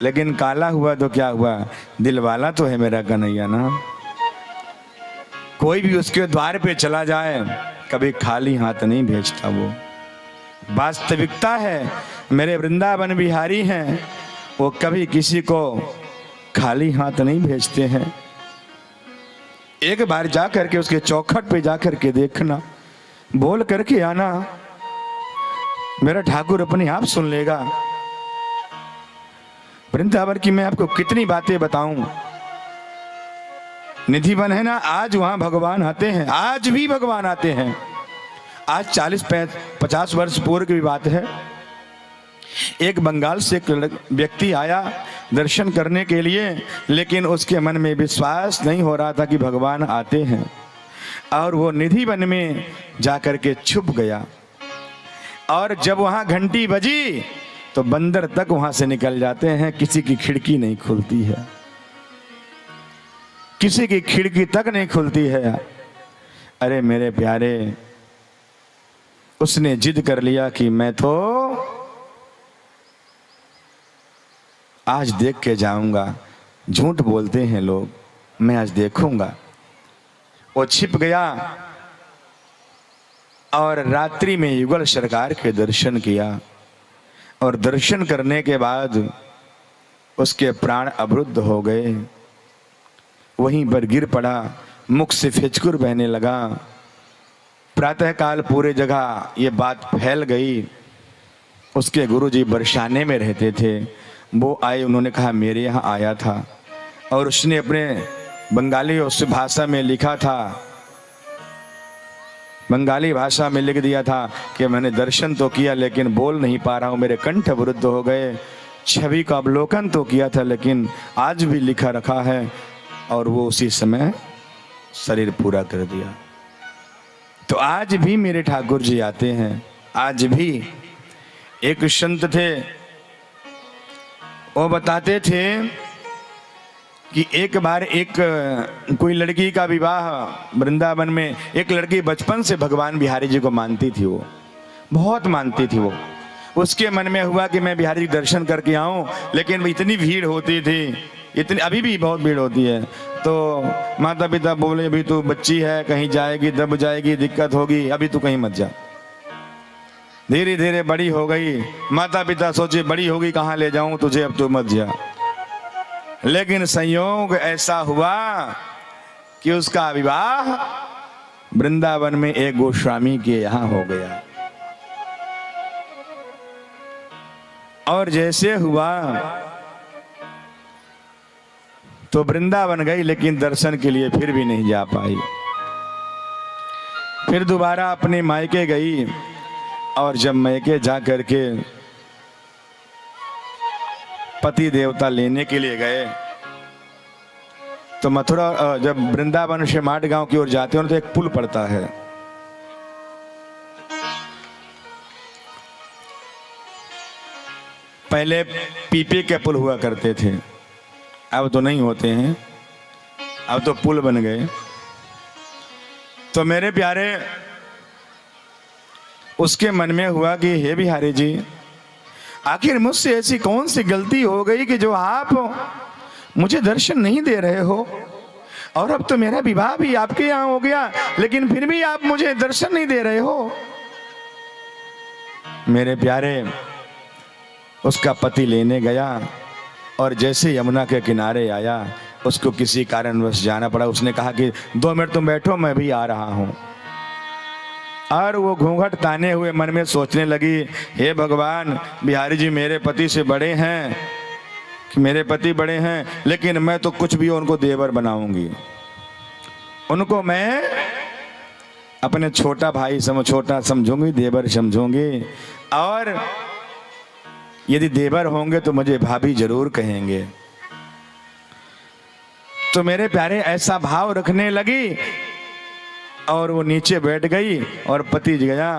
लेकिन काला हुआ तो क्या हुआ, दिल वाला तो है मेरा कन्हैया ना। कोई भी उसके द्वार पे चला जाए कभी खाली हाथ नहीं भेजता। वो वास्तविकता है, मेरे वृंदावन बिहारी हैं, वो कभी किसी को खाली हाथ नहीं भेजते हैं। एक बार जा करके उसके चौखट पे जा करके देखना, बोल करके आना, मेरा ठाकुर अपने आप सुन लेगा। वृंदावन की मैं आपको कितनी बातें बताऊं। निधिवन है ना, आज वहां भगवान आते हैं, आज भी भगवान आते हैं। आज 40-50 वर्ष पूर्व की बात है, एक बंगाल से एक व्यक्ति आया दर्शन करने के लिए, लेकिन उसके मन में विश्वास नहीं हो रहा था कि भगवान आते हैं, और वो निधिवन में जाकर के छुप गया। और जब वहां घंटी बजी तो बंदर तक वहां से निकल जाते हैं, किसी की खिड़की नहीं खुलती है, किसी की खिड़की तक नहीं खुलती है। अरे मेरे प्यारे, उसने जिद कर लिया कि मैं तो आज देख के जाऊंगा। झूठ बोलते हैं लोग, मैं आज देखूंगा। वो छिप गया और रात्रि में युगल सरकार के दर्शन किया, और दर्शन करने के बाद उसके प्राण अवरुद्ध हो गए। वहीं पर गिर पड़ा, मुख से फिचकुर बहने लगा। प्रातःकाल पूरे जगह ये बात फैल गई। उसके गुरुजी बरसाने में रहते थे, वो आए, उन्होंने कहा मेरे यहाँ आया था, और उसने अपने बंगाली उस भाषा में लिखा था, बंगाली भाषा में लिख दिया था कि मैंने दर्शन तो किया लेकिन बोल नहीं पा रहा हूँ, मेरे कंठ अवरुद्ध हो गए। छवि का अवलोकन तो किया था लेकिन आज भी लिखा रखा है, और वो उसी समय शरीर पूरा कर दिया। तो आज भी मेरे ठाकुर जी आते हैं। आज भी एक संत थे, वो बताते थे कि एक बार एक कोई लड़की का विवाह वृंदावन में, एक लड़की बचपन से भगवान बिहारी जी को मानती थी, वो बहुत मानती थी। वो उसके मन में हुआ कि मैं बिहारी जी दर्शन करके आऊं, लेकिन इतनी भीड़ होती थी, इतनी अभी भी बहुत भीड़ होती है। तो माता पिता बोले अभी तू बच्ची है, कहीं जाएगी दब जाएगी, दिक्कत होगी, अभी तू कहीं मत जा। धीरे धीरे बड़ी हो गई, माता पिता सोचे बड़ी होगी कहाँ ले जाऊं तुझे, अब तू मत जा। लेकिन संयोग ऐसा हुआ कि उसका विवाह वृंदावन में एक गोस्वामी के यहां हो गया। और जैसे हुआ तो वृंदावन गई, लेकिन दर्शन के लिए फिर भी नहीं जा पाई। फिर दोबारा अपने मायके गई, और जब मायके जा करके पति देवता लेने के लिए गए, तो मथुरा जब वृंदावन से माट गांव की ओर जाते हैं तो एक पुल पड़ता है। पहले पीपे के पुल हुआ करते थे, अब तो नहीं होते हैं, अब तो पुल बन गए। तो मेरे प्यारे, उसके मन में हुआ कि हे बिहारी जी, आखिर मुझसे ऐसी कौन सी गलती हो गई कि जो आप मुझे दर्शन नहीं दे रहे हो, और अब तो मेरा विवाह भी आपके यहाँ हो गया, लेकिन फिर भी आप मुझे दर्शन नहीं दे रहे हो। मेरे प्यारे, उसका पति लेने गया, और जैसे यमुना के किनारे आया, उसको किसी कारणवश जाना पड़ा। उसने कहा कि 2 मिनट तुम बैठो, मैं भी आ रहा हूं। और वो घूंघट ताने हुए मन में सोचने लगी, हे भगवान, बिहारी जी मेरे पति से बड़े हैं, कि मेरे पति बड़े हैं, लेकिन मैं तो कुछ भी उनको देवर बनाऊंगी, उनको मैं अपने छोटा भाई छोटा समझूंगी, देवर समझूंगी, और यदि देवर होंगे तो मुझे भाभी जरूर कहेंगे। तो मेरे प्यारे ऐसा भाव रखने लगी, और वो नीचे बैठ गई, और पति गया।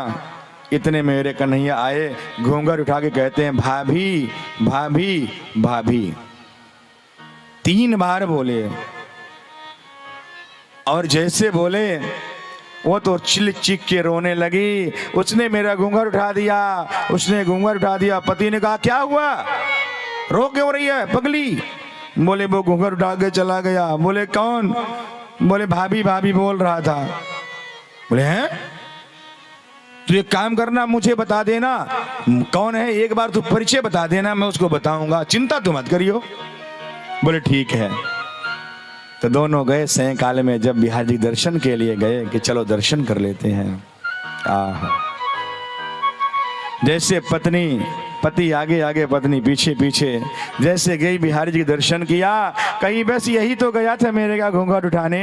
इतने मेरे कन्हैया आए, घूंघट उठा के कहते हैं भाभी भाभी भाभी, 3 बार बोले। और जैसे बोले वो तो चिल्क चीख के रोने लगी। उसने मेरा घूंघट उठा दिया, उसने घूंघट उठा दिया। पति ने कहा क्या हुआ, रो क्यों रही है पगली? बोले वो घूंघट उठा के चला गया। बोले कौन? बोले भाभी भाभी बोल रहा था। बोले हैं? तो एक काम करना, मुझे बता देना कौन है, एक बार तू परिचय बता देना, मैं उसको बताऊंगा, चिंता तो मत करियो। बोले ठीक है। तो दोनों गए सायंकाल में, जब बिहारी जी दर्शन के लिए गए कि चलो दर्शन कर लेते हैं। आहा, जैसे पति आगे आगे पत्नी पीछे पीछे, जैसे गई बिहारी जी दर्शन किया, कहीं बस यही तो गया था मेरे का घूंघट उठाने।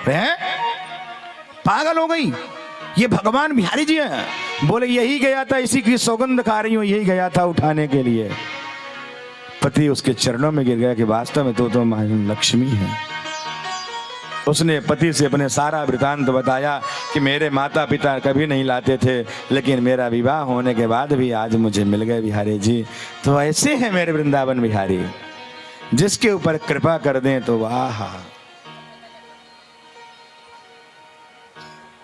हैं? पागल हो गई, ये भगवान बिहारी जी हैं। बोले यही गया था, इसी की सौगंध खा रही हूं, यही गया था उठाने के लिए। पति उसके चरणों में गिर गया कि वास्तव में तो मां लक्ष्मी है। उसने पति से अपने सारा वृतांत बताया कि मेरे माता पिता कभी नहीं लाते थे, लेकिन मेरा विवाह होने के बाद भी आज मुझे मिल गए बिहारी जी। तो ऐसे हैं मेरे वृंदावन बिहारी, जिसके ऊपर कृपा कर दें तो वाह।